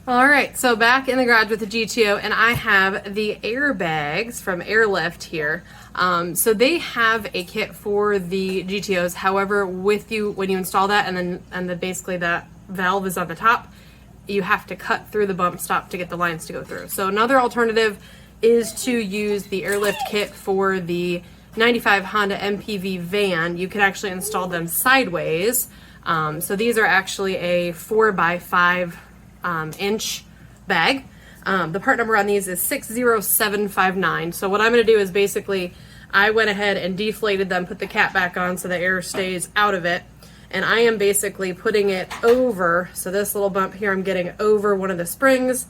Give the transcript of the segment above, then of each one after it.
All right, so back in the garage with the GTO, and I have the airbags from Airlift here. So they have a kit for the GTOs. However, with you when you install that, and basically that valve is on the top, you have to cut through the bump stop to get the lines to go through. So another alternative is to use the Airlift kit for the 95 Honda MPV van. You can actually install them sideways. So these are actually a 4x5 inch bag. The part number on these is 60759. So what I'm going to do is basically I went ahead and deflated them, put the cap back on so the air stays out of it. And I am basically putting it over, so this little bump here, I'm getting over one of the springs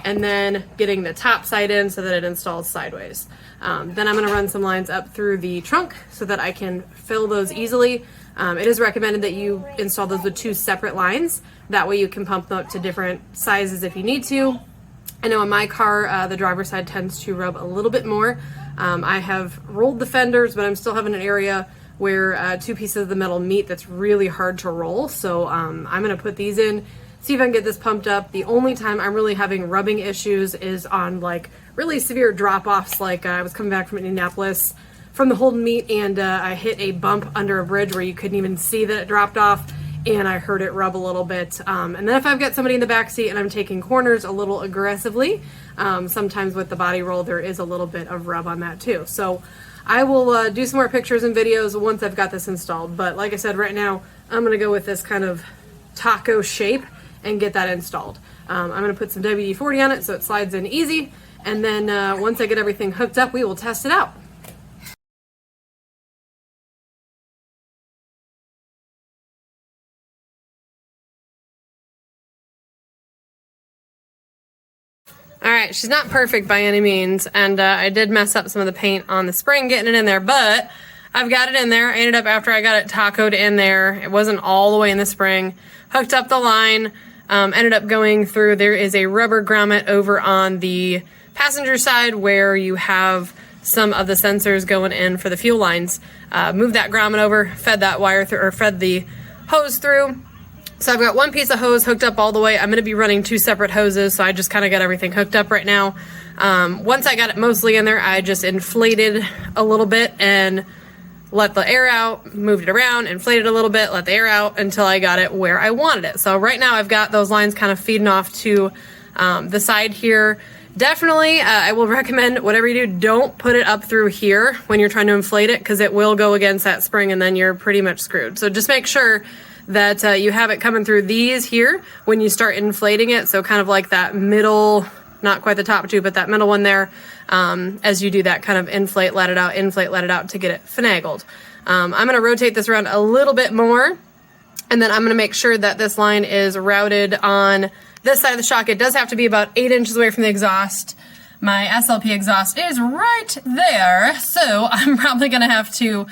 and then getting the top side in so that it installs sideways. Then I'm going to run some lines up through the trunk so that I can fill those easily. It is recommended that you install those with 2 separate lines. That way you can pump them up to different sizes if you need to. I know in my car, the driver's side tends to rub a little bit more. I have rolled the fenders, but I'm still having an area where 2 pieces of the metal meet that's really hard to roll. So I'm going to put these in, see if I can get this pumped up. The only time I'm really having rubbing issues is on like really severe drop-offs. Like I was coming back from Indianapolis from the Holden meet, and I hit a bump under a bridge where you couldn't even see that it dropped off, and I heard it rub a little bit. And then if I've got somebody in the back seat and I'm taking corners a little aggressively, sometimes with the body roll there is a little bit of rub on that too. So I will do some more pictures and videos once I've got this installed. But like I said, right now I'm going to go with this kind of taco shape and get that installed. I'm going to put some WD-40 on it so it slides in easy, and then once I get everything hooked up, we will test it out. All right, she's not perfect by any means, and I did mess up some of the paint on the spring getting it in there, but I've got it in there. I ended up, after I got it tacoed in there, it wasn't all the way in the spring, hooked up the line, ended up going through. There is a rubber grommet over on the passenger side where you have some of the sensors going in for the fuel lines. Moved that grommet over, fed that wire through, or fed the hose through. So I've got 1 piece of hose hooked up all the way. I'm going to be running 2 separate hoses, so I just kind of got everything hooked up right now. Once I got it mostly in there, I just inflated a little bit and let the air out, moved it around, inflated a little bit, let the air out until I got it where I wanted it. So right now I've got those lines kind of feeding off to the side here. Definitely, I will recommend whatever you do, don't put it up through here when you're trying to inflate it, because it will go against that spring and then you're pretty much screwed. So just make sure that you have it coming through these here when you start inflating it. So kind of like that middle, not quite the top 2, but that middle one there. As you do that, kind of inflate, let it out to get it finagled. I'm going to rotate this around a little bit more, and then I'm going to make sure that this line is routed on this side of the shock. It does have to be about 8 inches away from the exhaust. My SLP exhaust is right there, so I'm probably going to have to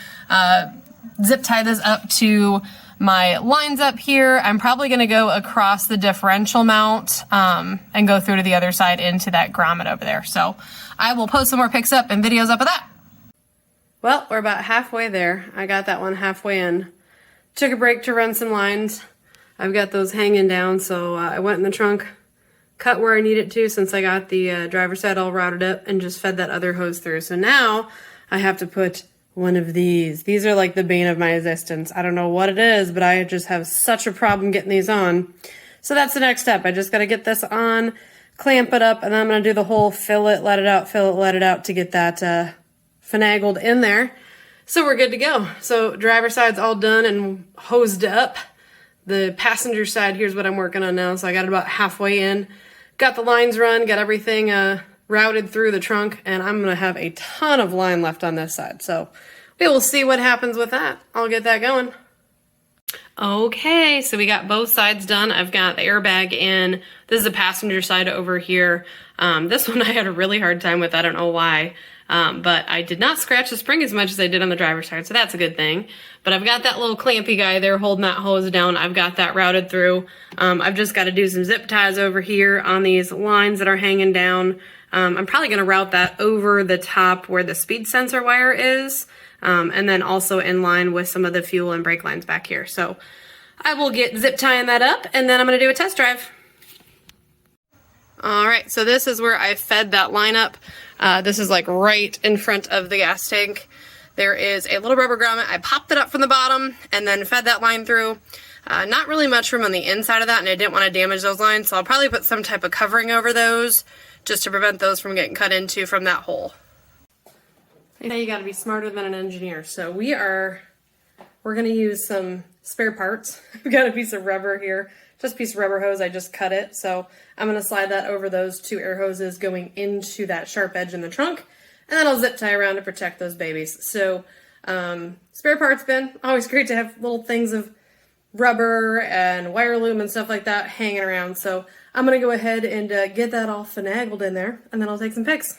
zip tie this up to my lines up here. I'm probably going to go across the differential mount and go through to the other side into that grommet over there. So I will post some more pics up and videos up of that. Well, we're about halfway there. I got that one halfway in. Took a break to run some lines. I've got those hanging down, so I went in the trunk, cut where I need it to since I got the driver's side all routed up, and just fed that other hose through. So now I have to put one of these. These are like the bane of my existence. I don't know what it is, but I just have such a problem getting these on. So that's the next step. I just got to get this on, clamp it up, and then I'm going to do the whole fill it, let it out, fill it, let it out to get that finagled in there. So we're good to go. So driver side's all done and hosed up. The passenger side, here's what I'm working on now. So I got it about halfway in, got the lines run, got everything routed through the trunk, and I'm going to have a ton of line left on this side. So we will see what happens with that. I'll get that going. Okay, so we got both sides done. I've got the airbag in. This is the passenger side over here. This one I had a really hard time with. I don't know why. But I did not scratch the spring as much as I did on the driver's side, so that's a good thing. But I've got that little clampy guy there holding that hose down. I've got that routed through. I've just got to do some zip ties over here on these lines that are hanging down. I'm probably going to route that over the top where the speed sensor wire is, and then also in line with some of the fuel and brake lines back here. So I will get zip tying that up, and then I'm going to do a test drive. All right, so this is where I fed that line up. This is like right in front of the gas tank. There is a little rubber grommet. I popped it up from the bottom and then fed that line through. Not really much room on the inside of that, and I didn't want to damage those lines, so I'll probably put some type of covering over those just to prevent those from getting cut into from that hole. Now you got to be smarter than an engineer. So we're going to use some spare parts. I've got a piece of rubber here, just a piece of rubber hose. I just cut it, so I'm going to slide that over those 2 air hoses going into that sharp edge in the trunk, and then I'll zip tie around to protect those babies. So spare parts bin, always great to have little things of rubber and wire loom and stuff like that hanging around. So I'm going to go ahead and get that all finagled in there, and then I'll take some pics.